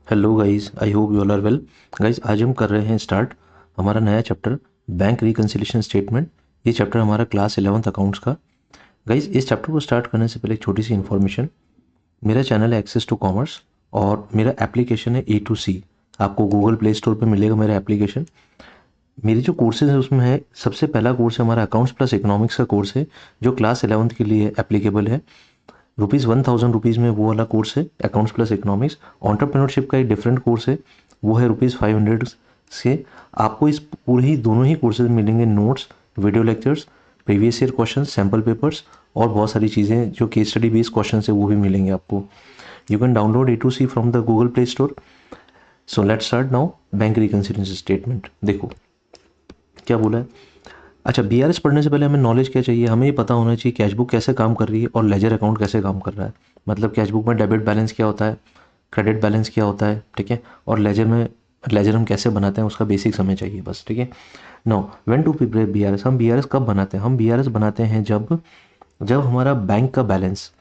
Hello guys, I hope you all are well. Guys, आज हम कर रहे हैं स्टार्ट हमारा नया चैप्टर बैंक रिकन्सिलिएशन स्टेटमेंट। ये चैप्टर हमारा क्लास 11th अकाउंट्स का। गाइस, इस चैप्टर को स्टार्ट करने से पहले एक छोटी सी इन्फॉर्मेशन। मेरा चैनल है एक्सेस टू कॉमर्स और मेरा एप्लीकेशन है A2C। आपको गूगल प्ले स्टोर पे मिलेगा मेरा एप्लीकेशन। मेरी जो कोर्सेज है उसमें है, सबसे पहला कोर्स है हमारा अकाउंट्स प्लस इकोनॉमिक्स का कोर्स है, जो क्लास 11th के लिए एप्लीकेबल है। ₹1000 में वो वाला कोर्स है अकाउंट्स प्लस इकोनॉमिक्स। एंटरप्रेन्योरशिप का एक डिफरेंट कोर्स है, वो है ₹500 से। आपको इस पूरे ही दोनों ही कोर्सेज मिलेंगे notes, video lectures, previous year question, sample papers और बहुत सारी चीज़ें जो केस स्टडी बेस्ड क्वेश्चन है वो भी मिलेंगे आपको। You can download A2C from the Google play store. So let's start now bank reconciliation statement. देखो क्या बोला है। अच्छा, BRS पढ़ने से पहले हमें नॉलेज क्या चाहिए, हमें ये पता होना चाहिए कैश बुक कैसे काम कर रही है और लेजर अकाउंट कैसे काम कर रहा है। मतलब कैश बुक में डेबिट बैलेंस क्या होता है, क्रेडिट बैलेंस क्या होता है, ठीक है। और लेजर हम कैसे बनाते हैं उसका बेसिक्स हमें चाहिए बस, ठीक है। Now when to prepare BRS। हम BRS कब बनाते हैं, हम BRS बनाते हैं जब जब हमारा बैंक का बैलेंस,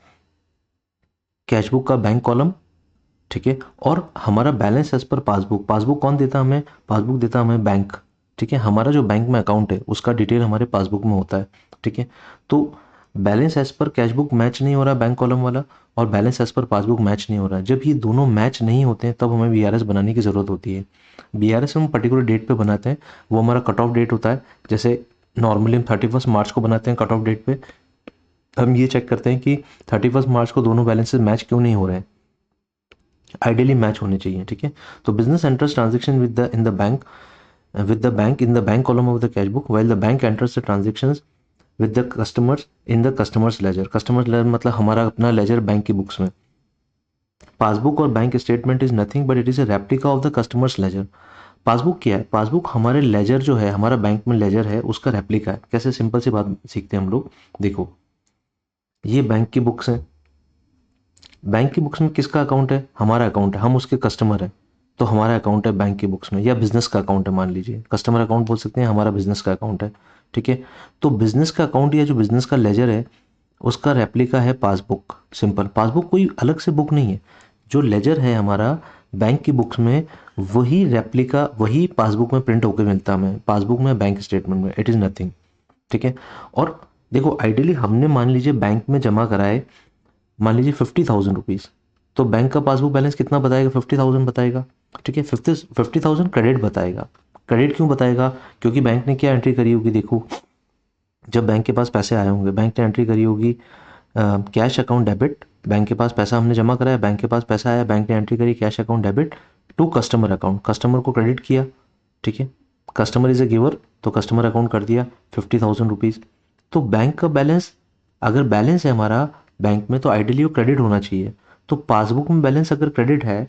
कैश बुक का बैंक कॉलम, ठीक है, और हमारा balance as per passbook. Passbook कौन देता है हमें, पासबुक देता है हमें बैंक, ठीक है। हमारा जो बैंक में अकाउंट है उसका डिटेल हमारे पासबुक में होता है, ठीक है। तो balance as per cash book match नहीं हो रहा बैंक कॉलम वाला, और balance as per passbook match नहीं हो रहा। जब ये दोनों मैच नहीं होते हैं तब हमें BRS बनाने की ज़रूरत होती है। BRS हम पर्टिकुलर डेट पे बनाते हैं, वो हमारा कट ऑफ डेट होता है। जैसे नॉर्मली हम 31 मार्च को बनाते हैं कट ऑफ डेट पे। हम ये चेक करते हैं कि 31 मार्च को दोनों बैलेंसेस मैच क्यों नहीं हो रहे हैं, आइडियली मैच होने चाहिए, ठीक है। तो business enters transaction with the bank in the bank column of the cash book, while the bank enters the transactions with the customers in the customers ledger। customers ledger मतलब हमारा अपना ledger bank की books में। Passbook और bank statement is nothing but it is a replica of the customer's ledger. Passbook क्या है, passbook हमारे laser जो है, हमारा बैंक में लेजर है उसका रेप्लिका है। कैसे, सिंपल सी बात सीखते हैं हम लोग। देखो, ये बैंक की बुक्स है। बैंक की बुक्स में किसका अकाउंट है, हमारा अकाउंट है, हम उसके कस्टमर हैं। तो हमारा अकाउंट है बैंक की बुक्स में, या बिजनेस का अकाउंट है, मान लीजिए कस्टमर अकाउंट बोल सकते हैं, हमारा बिजनेस का अकाउंट है, ठीक है। तो बिजनेस का अकाउंट या जो बिजनेस का लेजर है उसका रेप्लिका है पासबुक। सिंपल, पासबुक कोई अलग से बुक नहीं है। जो लेजर है हमारा बैंक की बुक्स में, वही रेप्लिका वही पासबुक में प्रिंट होकर मिलता है हमें, पासबुक में, बैंक स्टेटमेंट में, इट इज़ नथिंग, ठीक है। और देखो, आइडियली हमने मान लीजिए बैंक में जमा कराए, मान लीजिए ₹50,000, तो बैंक का पासबुक बैलेंस कितना बताएगा, 50,000 बताएगा, ठीक है। 50,000 क्रेडिट बताएगा। क्रेडिट क्यों बताएगा, क्योंकि बैंक ने क्या एंट्री करी होगी, देखो जब बैंक के पास पैसे आए होंगे, बैंक ने एंट्री करी होगी कैश अकाउंट डेबिट। बैंक के पास पैसा हमने जमा कराया, बैंक के पास पैसा आया, बैंक ने एंट्री करी cash account debit to customer account, customer को क्रेडिट किया, ठीक है। कस्टमर इज ए गिवर, तो कस्टमर अकाउंट कर दिया ₹50,000। तो बैंक का बैलेंस, अगर बैलेंस है हमारा बैंक में तो आइडियली वो क्रेडिट होना चाहिए। तो पासबुक में बैलेंस अगर क्रेडिट है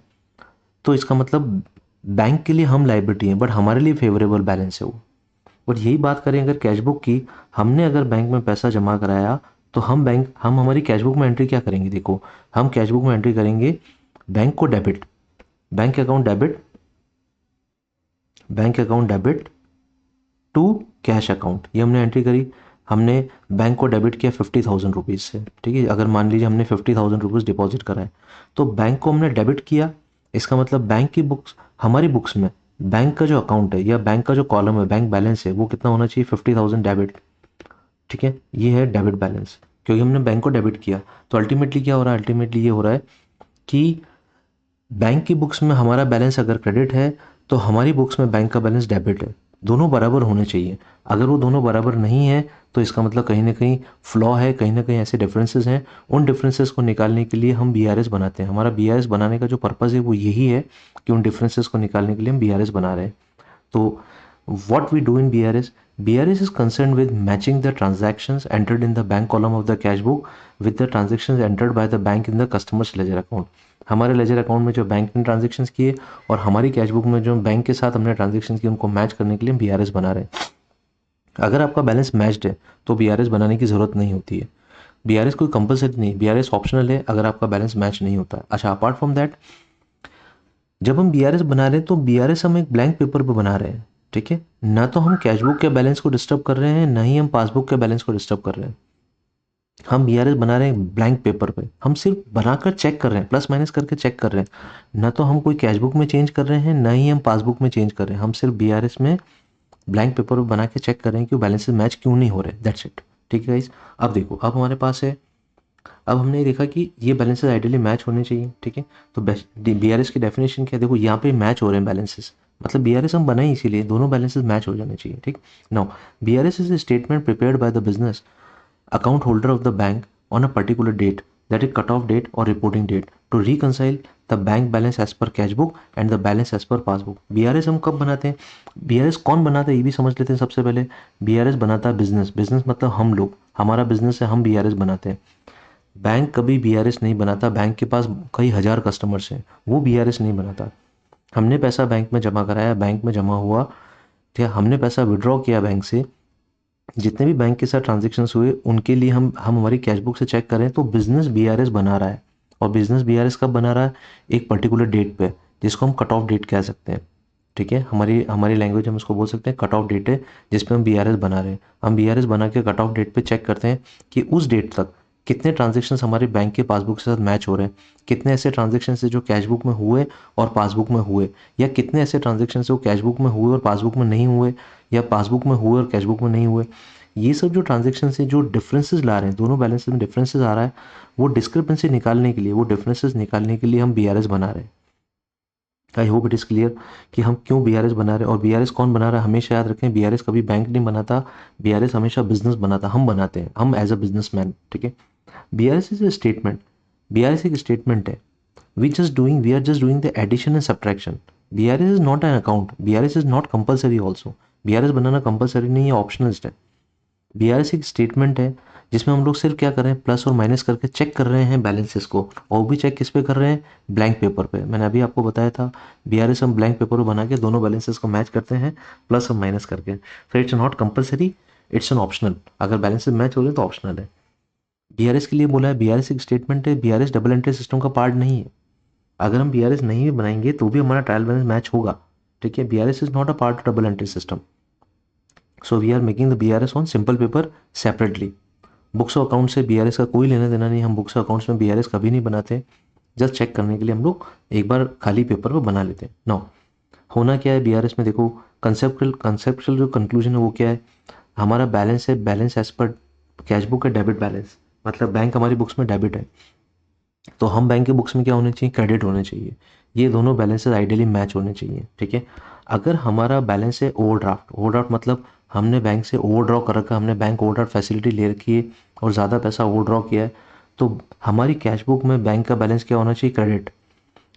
तो इसका मतलब बैंक के लिए हम लाइबिलिटी हैं, बट हमारे लिए फेवरेबल बैलेंस है वो। और यही बात करें अगर कैश बुक की, हमने अगर बैंक में पैसा जमा कराया तो हम हमारी कैश बुक में एंट्री क्या करेंगे, देखो हम कैश बुक में एंट्री करेंगे बैंक को debit, bank account debit, bank account debit to cash account, ये हमने एंट्री करी। हमने बैंक को डेबिट किया ₹50,000 से, ठीक है। अगर मान लीजिए हमने ₹50,000 डिपॉजिट कराए, तो बैंक को हमने डेबिट किया। इसका मतलब बैंक की बुक्स, हमारी बुक्स में बैंक का जो अकाउंट है या बैंक का जो कॉलम है, बैंक बैलेंस है, वो कितना होना चाहिए, 50,000 डेबिट, ठीक है। ये है डेबिट बैलेंस, क्योंकि हमने बैंक को डेबिट किया। तो अल्टीमेटली क्या हो रहा है, अल्टीमेटली ये हो रहा है कि बैंक की बुक्स में हमारा बैलेंस अगर क्रेडिट है तो हमारी बुक्स में बैंक का बैलेंस डेबिट है। दोनों बराबर होने चाहिए। अगर वो दोनों बराबर नहीं है तो इसका मतलब कहीं ना कहीं फ्लॉ है, कहीं ना कहीं ऐसे डिफरेंसेस हैं। उन डिफरेंसेस को निकालने के लिए हम BRS बनाते हैं। हमारा BRS बनाने का जो पर्पज़ है वो यही है कि उन डिफरेंसेस को निकालने के लिए हम BRS बना रहे हैं। तो what we do in BRS, BRS is concerned with matching the transactions entered in the bank column of the cash book with the transactions entered by the bank in the customer's ledger account। हमारे ledger account में जो bank ने transactions किए और हमारी cash book में जो bank के साथ हमने ट्रांजेक्शन्स किए, उनको मैच करने के लिए हम BRS बना रहे हैं। अगर आपका बैलेंस मैच्ड है तो BRS बनाने की ज़रूरत नहीं होती है। BRS कोई कंपलसरी नहीं, BRS ऑप्शनल है अगर आपका बैलेंस मैच नहीं होता है। अच्छा, अपार्ट फ्रॉम दैट, जब हम BRS बना रहे हैं तो BRS हम एक ब्लैंक पेपर पे बना रहे हैं, ठीक है। ना तो हम कैश बुक के बैलेंस को डिस्टर्ब कर रहे हैं, ना ही हम पासबुक के बैलेंस को डिस्टर्ब कर रहे हैं। हम BRS बना रहे हैं ब्लैंक पेपर पे, हम सिर्फ बनाकर चेक कर रहे हैं, प्लस माइनस करके चेक कर रहे हैं, ना तो हम कोई कैश बुक में चेंज कर रहे हैं, ना ही हम पासबुक में चेंज कर रहे हैं, हम सिर्फ BRS में ब्लैंक पेपर पे बना के चेक कर रहे हैं कि बैलेंसेस मैच क्यों नहीं हो रहे, दैट्स इट। ठीक है गाइस, अब देखो, अब हमारे पास है, अब हमने देखा कि ये बैलेंसेस आइडियली मैच होने चाहिए। ठीक है, तो BRS की डेफिनेशन क्या है, देखो यहाँ पे मैच हो रहे हैं बैलेंसेस, मतलब BRS हम बनाए इसीलिए दोनों बैलेंसेस मैच हो जाने चाहिए। ठीक, now BRS is a statement prepared by the business account holder of the bank on a particular date, that is cut off date or reporting date, to reconcile the bank balance as per cash book and the balance as per passbook। BRS हम कब बनाते हैं, BRS कौन बनाता है ये भी समझ लेते हैं सबसे पहले। BRS बनाता है बिजनेस, बिजनेस मतलब हम लोग, हमारा बिजनेस है, हम BRS बनाते हैं। बैंक कभी BRS नहीं बनाता, बैंक के पास कई हजार कस्टमर्स हैं, वो BRS नहीं बनाता। हमने पैसा बैंक में जमा कराया, बैंक में जमा हुआ, ठीक है, हमने पैसा विड्रॉ किया बैंक से, जितने भी बैंक के साथ ट्रांजेक्शन्स हुए उनके लिए हम हमारी कैश बुक से चेक करें तो बिजनेस BRS बना रहा है। और बिजनेस BRS कब बना रहा है, एक पर्टिकुलर डेट पे, जिसको हम कट ऑफ डेट कह सकते हैं। ठीक है, हमारी हमारी लैंग्वेज हम उसको बोल सकते हैं कट ऑफ डेट है, जिस पे हम BRS बना रहे हैं। हम BRS बना के कट ऑफ डेट पे चेक करते हैं कि उस डेट तक कितने ट्रांजेक्शन्स हमारे बैंक के पासबुक के साथ मैच हो रहे हैं, कितने ऐसे ट्रांजेक्शन्स है जो कैश बुक में हुए और पासबुक में हुए, या कितने ऐसे ट्रांजेक्शन्स जो कैश बुक में हुए और पासबुक में नहीं हुए, या पासबुक में हुए और कैश बुक में नहीं हुए। ये सब जो ट्रांजेक्शन से जो डिफरेंसेस ला रहे हैं, दोनों बैलेंसेस में डिफरेंसेस आ रहा है, वो डिस्क्रिपेंसी निकालने के लिए, वो डिफरेंसेस निकालने के लिए हम BRS बना रहे हैं। I hope it is clear कि हम क्यों BRS बना रहे हैं। और BRS कौन बना रहा है, हमेशा याद रखें, BRS कभी बैंक नहीं बनाता, BRS हमेशा बिजनेस बनाता, हम बनाते हैं, हम एज अ बिजनेसमैन। ठीक है, BRS is a statement, BRS एक स्टेटमेंट है, we are just doing the addition and subtraction। BRS is not an account, BRS is not compulsory also। BRS banana compulsory नहीं है, ऑप्शनलिस्ट है। BRS एक statement है जिसमें हम लोग सिर्फ क्या कर रहे हैं, प्लस और माइनस करके चेक कर रहे हैं बैलेंसेस को, और भी चेक किस पे कर रहे हैं, ब्लैंक पेपर पे। मैंने अभी आपको बताया था BRS हम ब्लैंक पेपर पर बना के दोनों बैलेंसेस को मैच करते हैं प्लस और माइनस करके। फिर it's not compulsory, it's an optional, अगर बैलेंसेस मैच हो रहे तो ऑप्शनल है। BRS के लिए बोला है, BRS एक स्टेटमेंट है, BRS डबल एंट्री सिस्टम का पार्ट नहीं है। अगर हम BRS नहीं भी बनाएंगे तो भी हमारा ट्रायल बैलेंस मैच होगा। ठीक है, BRS is not a part of double entry system. So we are making the BRS on simple paper separately. Books of account से BRS का कोई लेना देना नहीं, हम बुक्स ऑफ अकाउंट्स में BRS कभी नहीं बनाते, जस्ट चेक करने के लिए हम लोग एक बार खाली पेपर पर बना लेते हैं। नाउ होना क्या है BRS में, देखो कंसेप्चुअल जो कंक्लूजन है वो क्या है, हमारा बैलेंस है, balance as per cash book है डेबिट बैलेंस, मतलब बैंक हमारी बुक्स में डेबिट है, तो हम बैंक के बुक्स में क्या होने चाहिए, क्रेडिट होने चाहिए। ये दोनों बैलेंसेस आइडियली मैच होने चाहिए। ठीक है, अगर हमारा बैलेंस है ओवरड्राफ्ट, ओवरड्राफ्ट मतलब हमने बैंक से ओवरड्रॉ कर रखा है, हमने बैंक ओवरड्राफ्ट फैसिलिटी ले रखी है और ज़्यादा पैसा ओवरड्रॉ किया है, तो हमारी कैश बुक में बैंक का बैलेंस क्या होना चाहिए, क्रेडिट।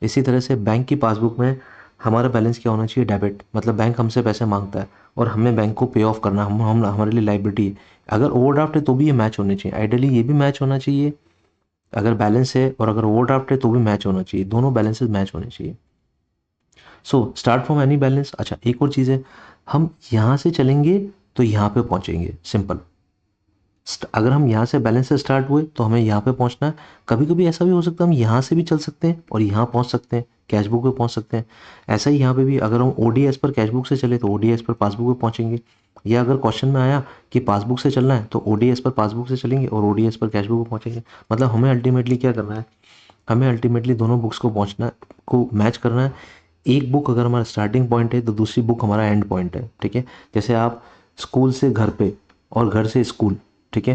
इसी तरह से बैंक की पासबुक में हमारा बैलेंस क्या होना चाहिए, डेबिट, मतलब बैंक हमसे पैसे मांगता है और हमें बैंक को पे ऑफ करना, हम हमारे लिए लाइबिलिटी है। अगर ओवरड्राफ्ट है तो भी ये मैच होने चाहिए, आइडियली ये भी मैच होना चाहिए, अगर बैलेंस है और अगर ओवरड्राफ्ट है तो भी मैच होना चाहिए, दोनों बैलेंसेस मैच होने चाहिए। So start from any balance. अच्छा, एक और चीज़ है, हम यहाँ से चलेंगे तो यहाँ पे पहुँचेंगे, सिंपल। अगर हम यहाँ से बैलेंस से स्टार्ट हुए तो हमें यहाँ पे पहुँचना है। कभी कभी ऐसा भी हो सकता है हम यहाँ से भी चल सकते हैं और यहाँ पहुँच सकते हैं, कैश बुक पे पहुँच सकते हैं। ऐसा ही यहाँ पे भी, अगर हम ODS पर कैश बुक से चले तो ODS पर पासबुक पे पहुँचेंगे, या अगर क्वेश्चन में आया कि पासबुक से चलना है तो ODS पर पासबुक से चलेंगे और ODS पर कैश बुक पे पहुँचेंगे। मतलब हमें अल्टीमेटली क्या करना है, हमें अल्टीमेटली दोनों बुक्स को पहुँचना को मैच करना है। एक बुक अगर हमारा स्टार्टिंग पॉइंट है तो दूसरी बुक हमारा एंड पॉइंट है। ठीक है, जैसे आप स्कूल से घर पे और घर से स्कूल, ठीक है,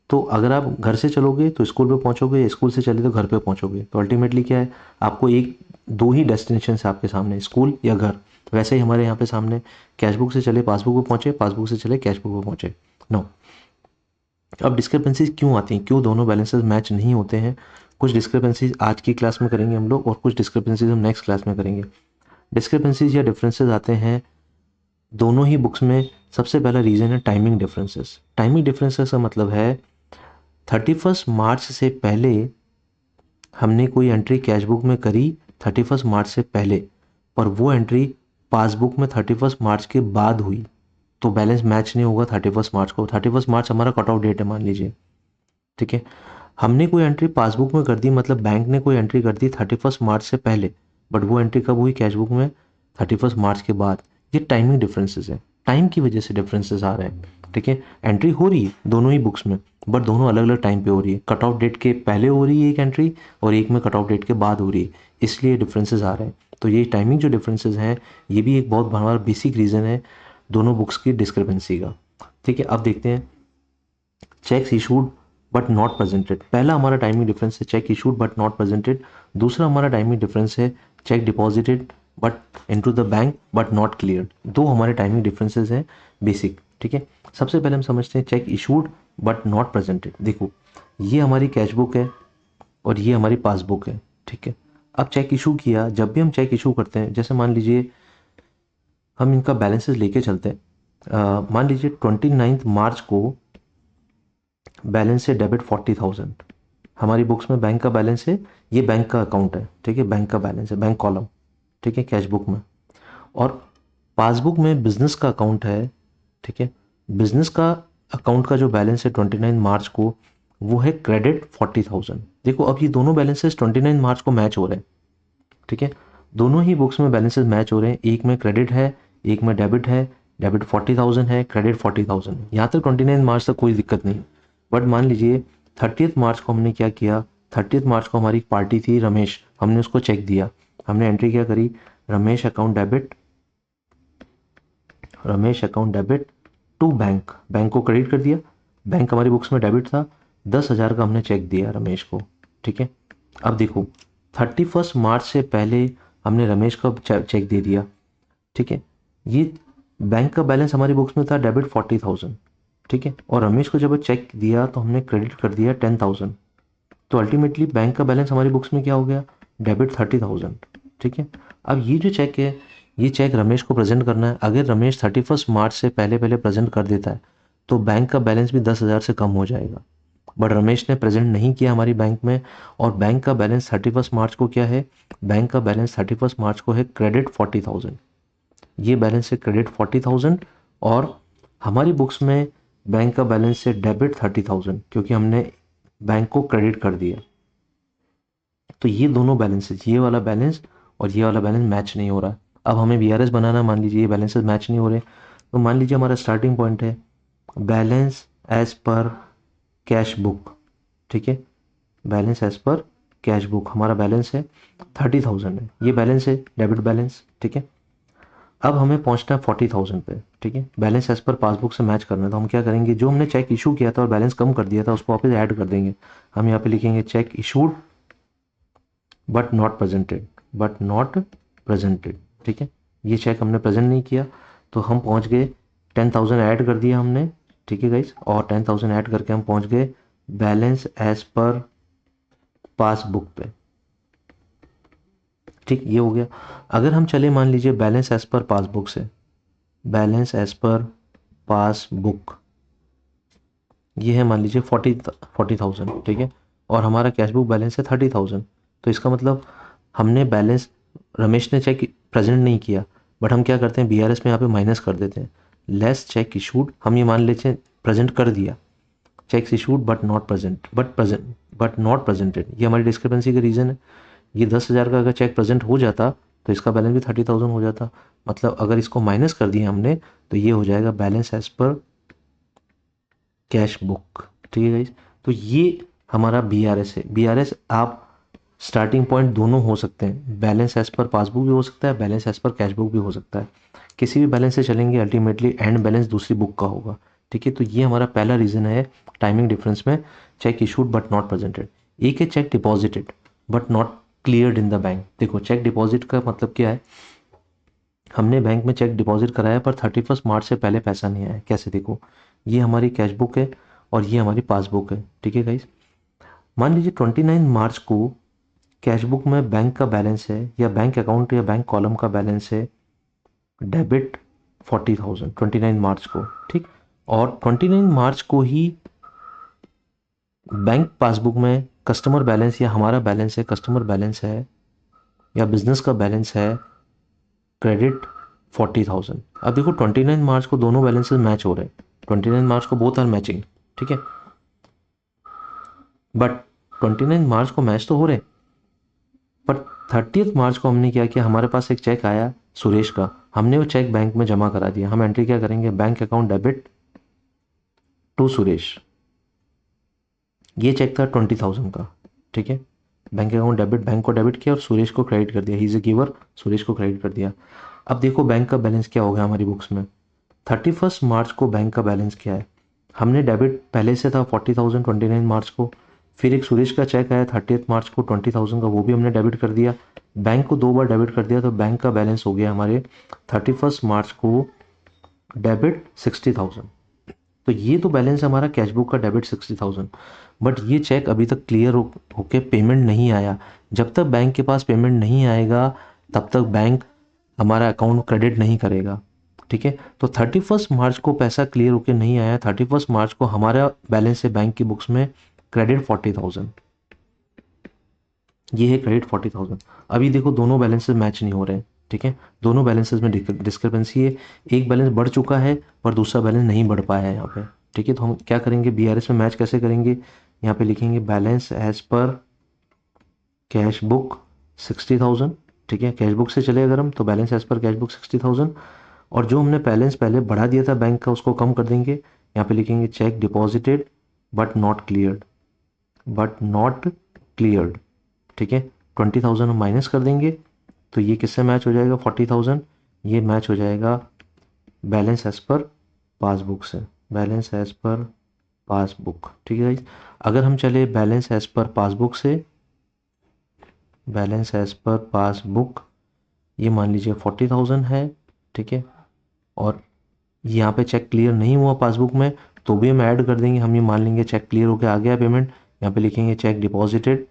तो अगर आप घर से चलोगे तो स्कूल पे पहुंचोगे, स्कूल से चले तो घर पे पहुंचोगे, तो अल्टीमेटली क्या है, आपको एक दो ही डेस्टिनेशन है आपके सामने, स्कूल या घर। वैसे ही हमारे यहाँ पे सामने कैश बुक से चले पासबुक पे पहुंचे, पासबुक से चले कैश बुक पे पहुंचे। नो, अब डिस्क्रिपेंसीज क्यों आती हैं, क्यों दोनों बैलेंसेस मैच नहीं होते हैं, कुछ डिस्क्रिपेंसीज आज की क्लास में करेंगे हम लोग और कुछ डिस्क्रिपेंसीज हम नेक्स्ट क्लास में करेंगे। डिस्क्रिपेंसीज या डिफरेंसेस आते हैं दोनों ही बुक्स में। सबसे पहला रीज़न है टाइमिंग डिफरेंसेस। टाइमिंग डिफरेंसेस का मतलब है 31 मार्च से पहले हमने कोई एंट्री कैश बुक में करी 31 मार्च से पहले, पर वो एंट्री पासबुक में 31 मार्च के बाद हुई, तो बैलेंस मैच नहीं होगा 31 मार्च को। 31 मार्च हमारा कट ऑफ डेट है मान लीजिए। ठीक है, हमने कोई एंट्री पासबुक में कर दी, मतलब बैंक ने कोई एंट्री कर दी 31 मार्च से पहले, बट वो एंट्री कब हुई कैश बुक में, 31 मार्च के बाद। ये टाइमिंग डिफरेंसेस है। टाइम की वजह से डिफरेंसेस आ रहे हैं, ठीक है। एंट्री हो रही है दोनों ही बुक्स में, बट दोनों अलग अलग टाइम पे हो रही है। कट ऑफ डेट के पहले हो रही है एक एंट्री और एक में कट ऑफ डेट के बाद हो रही है, इसलिए डिफरेंसेस आ रहे हैं। तो ये टाइमिंग जो डिफरेंसेस हैं ये भी एक बहुत बड़ा बेसिक रीज़न है दोनों बुक्स की डिस्क्रिपेंसी का, ठीक है। अब देखते हैं cheques issued but not presented. पहला हमारा टाइमिंग डिफरेंस है cheque issued but not presented. दूसरा हमारा टाइमिंग डिफरेंस है cheque deposited but into the bank but not cleared. दो हमारे टाइमिंग डिफरेंसेस हैं बेसिक, ठीक है। सबसे पहले हम समझते हैं check issued but not presented. देखो ये हमारी कैश बुक है और ये हमारी पासबुक है, ठीक है। अब चेक इशू किया, जब भी हम चेक इशू करते हैं, जैसे मान लीजिए हम इनका बैलेंसेस लेके चलते हैं। मान लीजिए 29 मार्च को बैलेंस है डेबिट 40,000। हमारी बुक्स में बैंक का बैलेंस है, ये बैंक का अकाउंट है, ठीक है, बैंक का बैलेंस है, बैंक कॉलम, ठीक है, कैश बुक में। और पासबुक में बिजनेस का अकाउंट है, ठीक है। बिजनेस का अकाउंट का जो बैलेंस है 29 मार्च को वो है क्रेडिट 40,000। देखो अब ये दोनों बैलेंसेस 29 मार्च को मैच हो रहे हैं, ठीक है। दोनों ही बुक्स में बैलेंसेस मैच हो रहे हैं, एक में क्रेडिट है एक में डेबिट है। डेबिट 40,000 है, क्रेडिट 40,000 है। यहाँ तक 29 मार्च तक कोई दिक्कत नहीं। बट मान लीजिए 30 मार्च को हमने क्या किया, 30 मार्च को हमारी पार्टी थी रमेश, हमने उसको चेक दिया। हमने एंट्री क्या करी, Ramesh account debit, Ramesh account debit to bank, bank को क्रेडिट कर दिया। बैंक हमारी बुक्स में डेबिट था, 10,000 का हमने चेक दिया रमेश को, ठीक है। अब देखो 31 मार्च से पहले हमने रमेश को चेक दे दिया, ठीक है। ये बैंक का बैलेंस हमारी बुक्स में था डेबिट 40,000, ठीक है। और रमेश को जब चेक दिया तो हमने क्रेडिट कर दिया 10,000। तो अल्टीमेटली बैंक का बैलेंस हमारी बुक्स में क्या हो गया, डेबिट 30,000, ठीक है। अब ये जो चेक है ये चेक रमेश को प्रेजेंट करना है। अगर रमेश 31 मार्च से पहले पहले प्रेजेंट कर देता है तो बैंक का बैलेंस भी 10,000 से कम हो जाएगा। बट रमेश ने प्रेजेंट नहीं किया हमारी बैंक में, और बैंक का बैलेंस 31 मार्च को क्या है, बैंक का बैलेंस 31 मार्च को है क्रेडिट 40,000। ये बैलेंस है क्रेडिट 40,000 और हमारी बुक्स में बैंक का बैलेंस है डेबिट 30,000, क्योंकि हमने बैंक को क्रेडिट कर दिया। तो ये दोनों बैलेंसेस, ये वाला बैलेंस और ये वाला बैलेंस मैच नहीं हो रहा। अब हमें बीआरएस बनाना, मान लीजिए ये बैलेंसेस मैच नहीं हो रहे, तो मान लीजिए हमारा स्टार्टिंग पॉइंट है balance as per cash book, ठीक है। Balance as per cash book हमारा बैलेंस है 30,000 है, ये बैलेंस है डेबिट बैलेंस, ठीक है। अब हमें पहुंचना है 40,000 पे, ठीक है। बैलेंस एज पर पासबुक से मैच करना है, तो हम क्या करेंगे, जो हमने चेक इशू किया था और बैलेंस कम कर दिया था उसको वापस ऐड कर देंगे। हम यहाँ पे लिखेंगे check issued but not presented, but not presented, ठीक है। ये चेक हमने प्रेजेंट नहीं किया तो हम पहुंच गए 10,000 ऐड कर दिया हमने, ठीक है गाइस। और 10,000 ऐड करके हम पहुंच गए बैलेंस एज पर पासबुक पे, ठीक, ये हो गया। अगर हम चले मान लीजिए बैलेंस एज पर पासबुक से, बैलेंस एज पर पासबुक ये है मान लीजिए 40,000, ठीक है। और हमारा कैश बुक बैलेंस है 30,000। तो इसका मतलब हमने बैलेंस, रमेश ने चेक प्रेजेंट नहीं किया, बट हम क्या करते हैं बीआरएस में यहाँ पे माइनस कर देते हैं, लेस चेक इशूड। हम ये मान लेते हैं प्रेजेंट कर दिया, cheques issued but not present, but not presented, ये हमारी डिस्क्रिपेंसी का रीज़न है। ये 10,000 का अगर चेक प्रेजेंट हो जाता तो इसका बैलेंस भी 30,000 हो जाता। मतलब अगर इसको माइनस कर दिया हमने तो ये हो जाएगा balance as per cash book, ठीक है गाइस। तो ये हमारा बीआरएस है। बीआरएस आप स्टार्टिंग पॉइंट दोनों हो सकते हैं, बैलेंस एज पर पासबुक भी हो सकता है, balance as per cash book भी हो सकता है। किसी भी बैलेंस से चलेंगे अल्टीमेटली एंड बैलेंस दूसरी बुक का होगा, ठीक है। तो ये हमारा पहला रीज़न है टाइमिंग डिफरेंस में, check issued but not presented. एक है cheque deposited but not cleared in the bank. देखो चेक डिपॉजिट का मतलब क्या है, हमने बैंक में चेक डिपॉजिट कराया पर 31 मार्च से पहले पैसा नहीं आया। कैसे, देखो ये हमारी कैश बुक है और ये हमारी पासबुक है, ठीक है गाइस। मान लीजिए 29 मार्च को कैश बुक में बैंक का बैलेंस है या बैंक अकाउंट या बैंक कॉलम का बैलेंस है डेबिट 40,000 29 मार्च को, ठीक। और 29 मार्च को ही बैंक पासबुक में कस्टमर बैलेंस या हमारा बैलेंस है, कस्टमर बैलेंस है या बिजनेस का बैलेंस है क्रेडिट 40,000। अब देखो 29 मार्च को दोनों बैलेंसेस मैच हो रहे हैं, 29 मार्च को बोथ आर मैचिंग, ठीक है। बट 29 मार्च को मैच तो हो रहे, पर 30 मार्च को हमने क्या किया, हमारे पास एक चेक आया सुरेश का हमने वो चेक बैंक में जमा करा दिया। हम एंट्री क्या करेंगे, bank account debit to Suresh. ये चेक था 20,000 का, ठीक है। बैंक अकाउंट डेबिट, बैंक को डेबिट किया और सुरेश को क्रेडिट कर दिया, he is a giver, Suresh को क्रेडिट कर दिया। अब देखो बैंक का बैलेंस क्या हो गया हमारी बुक्स में। 31 मार्च को बैंक का बैलेंस क्या है, हमने डेबिट पहले से था 40,000 29 मार्च को, फिर एक सुरेश का चेक आया 30 मार्च को 20,000 का, वो भी हमने डेबिट कर दिया। बैंक को 2 बार डेबिट कर दिया, तो बैंक का बैलेंस हो गया हमारे 31 मार्च को डेबिट 60,000। तो ये तो बैलेंस है हमारा कैश बुक का, डेबिट 60,000। बट ये चेक अभी तक क्लियर होके पेमेंट नहीं आया। जब तक बैंक के पास पेमेंट नहीं आएगा तब तक बैंक हमारा अकाउंट क्रेडिट नहीं करेगा, ठीक है। तो 31 मार्च को पैसा क्लियर होके नहीं आया, 31 मार्च को हमारा बैलेंस है बैंक की बुक्स में क्रेडिट 40,000। ये है क्रेडिट 40,000। अभी देखो दोनों बैलेंसेस मैच नहीं हो रहे हैं, ठीक है। दोनों बैलेंसेस में डिस्क्रिपेंसी है, एक बैलेंस बढ़ चुका है पर दूसरा बैलेंस नहीं बढ़ पाया है यहाँ पे, ठीक है। तो हम क्या करेंगे, BRS में मैच कैसे करेंगे, यहाँ पे लिखेंगे balance as per cash book 60,000, ठीक है। कैश बुक से चले अगर हम तो balance as per cash book 60,000, और जो हमने बैलेंस पहले बढ़ा दिया था बैंक का उसको कम कर देंगे। यहाँ पे लिखेंगे check deposited but not cleared, but not cleared, ठीक है। 20,000 हम माइनस कर देंगे तो ये किससे मैच हो जाएगा 40,000, ये मैच हो जाएगा बैलेंस एज पर पासबुक से, बैलेंस एज पर पासबुक, ठीक है गाइस। अगर हम चले बैलेंस एज पर पासबुक से, बैलेंस एज पर पासबुक, ये मान लीजिए 40,000 है, ठीक है। और यहाँ पे चेक क्लियर नहीं हुआ पासबुक में तो भी हम ऐड कर देंगे, हम ये मान लेंगे चेक क्लियर होकर आ गया पेमेंट। यहाँ पे लिखेंगे check deposited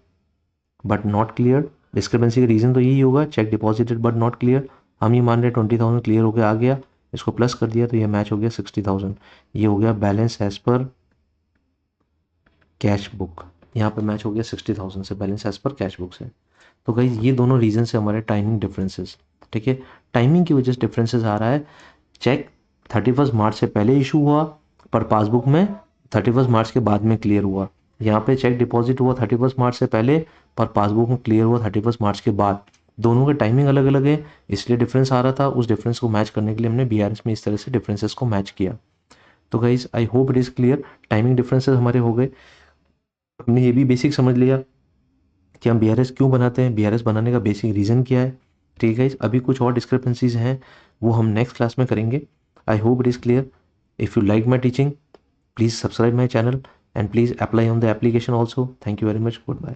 but not clear. Discrepancy का रीज़न तो यही होगा, check deposited but not clear. हम ये मान रहे 20,000 क्लियर होकर आ गया, इसको प्लस कर दिया तो ये मैच हो गया 60,000। ये हो गया balance as per cash book, यहाँ पे मैच हो गया 60,000 से, balance as per cash book से। तो गाइस ये दोनों रीज़न से हमारे टाइमिंग डिफरेंसेस, ठीक है। टाइमिंग की वजह से डिफरेंसेस आ रहा है। चेक 31 मार्च से पहले इशू हुआ पर पासबुक में 31 मार्च के बाद में क्लियर हुआ। यहाँ पे चेक डिपॉजिट हुआ 31 मार्च से पहले पर पासबुक में क्लियर हुआ 31 मार्च के बाद। दोनों के टाइमिंग अलग अलग है इसलिए डिफरेंस आ रहा था। उस डिफरेंस को मैच करने के लिए हमने BRS में इस तरह से डिफरेंसेस को मैच किया। तो guys I hope it is clear. Timing differences हमारे हो गए। हमने ये भी बेसिक समझ लिया कि हम BRS क्यों बनाते हैं, BRS बनाने का बेसिक रीज़न क्या है, ठीक है। अभी कुछ और डिस्क्रिपेंसीज हैं वो हम नेक्स्ट क्लास में करेंगे। I hope it is clear. If you like my teaching please subscribe my channel and please apply on the application also. Thank you very much. Goodbye.